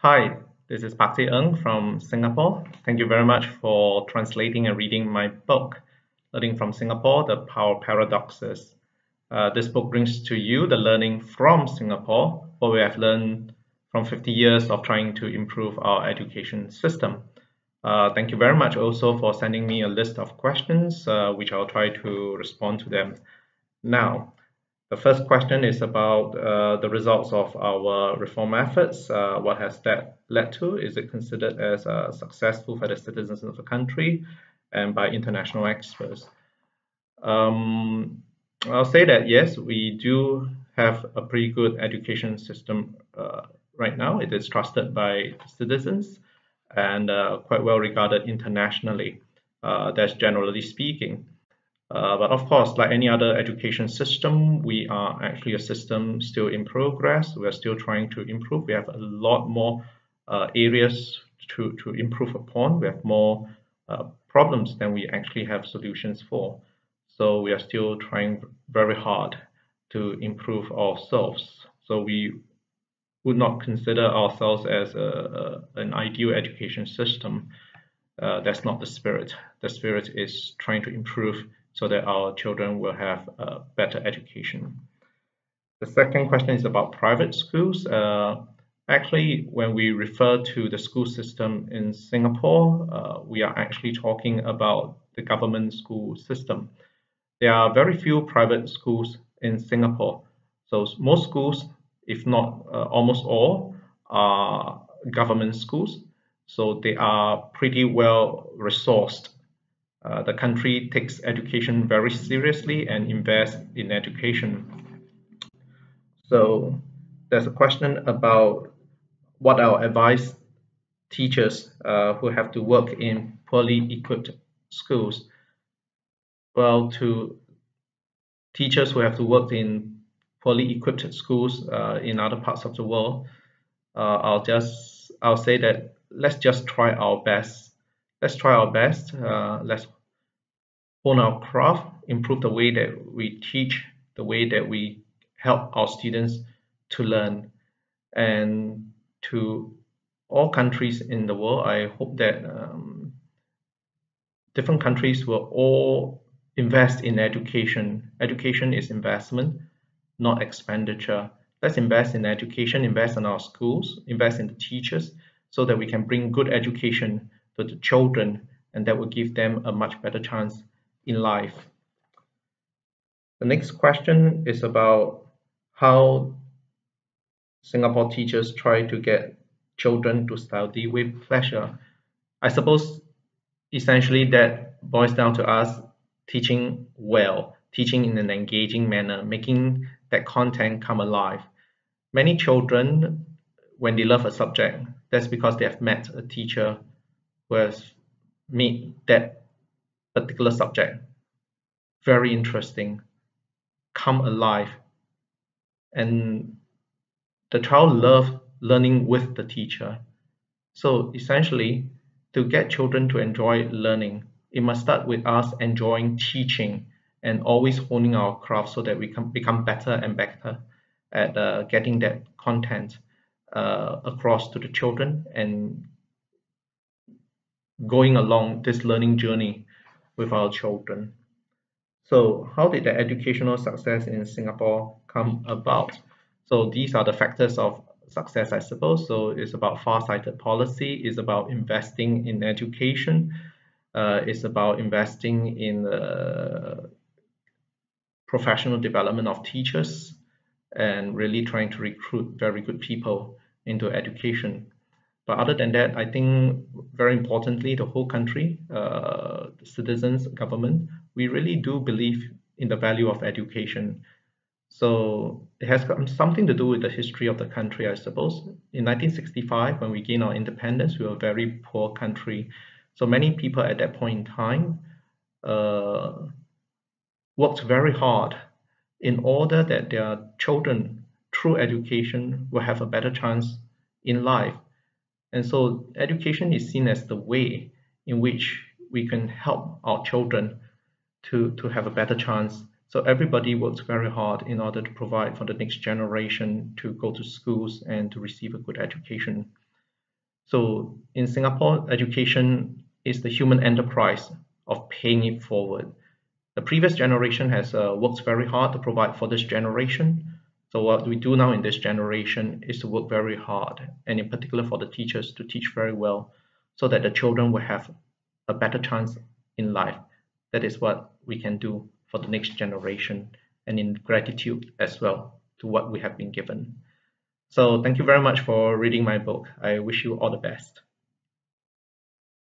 Hi, this is Pak Ti Ин from Singapore. Thank you very much for translating and reading my book, Learning from Singapore, The Power Paradoxes. This book brings to you the learning from Singapore, what we have learned from 50 years of trying to improve our education system. Thank you very much also for sending me a list of questions, which I'll try to respond to them now. The first question is about the results of our reform efforts. What has that led to? Is it considered as successful for the citizens of the country and by international experts? I'll say that yes, we do have a pretty good education system right now. It is trusted by citizens and quite well regarded internationally. That's generally speaking. But of course, like any other education system, we are actually a system still in progress. We are still trying to improve. We have a lot more areas to improve upon. We have more problems than we actually have solutions for. So we are still trying very hard to improve ourselves. So we would not consider ourselves as an ideal education system. That's not the spirit. The spirit is trying to improve so that our children will have a better education. The second question is about private schools. Actually, when we refer to the school system in Singapore, we are actually talking about the government school system. There are very few private schools in Singapore. So most schools, if not almost all, are government schools. So they are pretty well resourced. The country takes education very seriously and invests in education. So there's a question about what our advice teachers who have to work in poorly equipped schools. Well, to teachers who have to work in poorly equipped schools in other parts of the world, I'll say that let's just try our best. Let's try our best. Let's hone our craft, improve the way that we teach, the way that we help our students to learn. And to all countries in the world, I hope that different countries will all invest in education. Education is investment, not expenditure. Let's invest in education, invest in our schools, invest in the teachers, so that we can bring good education to the children, and that will give them a much better chance in life. The next question is about how Singapore teachers try to get children to study with pleasure. I suppose essentially that boils down to us teaching well, teaching in an engaging manner, making that content come alive. Many children, when they love a subject, that's because they have met a teacher who has made that particular subject very interesting, come alive, and the child loves learning with the teacher. So essentially, to get children to enjoy learning, it must start with us enjoying teaching and always honing our craft so that we can become better and better at getting that content across to the children and going along this learning journey with our children. So how did the educational success in Singapore come about? So these are the factors of success, I suppose. So it's about far-sighted policy, it's about investing in education, it's about investing in professional development of teachers, and really trying to recruit very good people into education. But other than that, I think very importantly, the whole country, the citizens, government, we really do believe in the value of education. So it has got something to do with the history of the country, I suppose. In 1965, when we gained our independence, we were a very poor country. So many people at that point in time worked very hard in order that their children, through education, will have a better chance in life. And so education is seen as the way in which we can help our children to have a better chance. So everybody works very hard in order to provide for the next generation to go to schools and to receive a good education. So in Singapore, education is the human enterprise of paying it forward. The previous generation has worked very hard to provide for this generation. So what we do now in this generation is to work very hard, and in particular for the teachers to teach very well, so that the children will have a better chance in life. That is what we can do for the next generation, and in gratitude as well to what we have been given. So thank you very much for reading my book. I wish you all the best.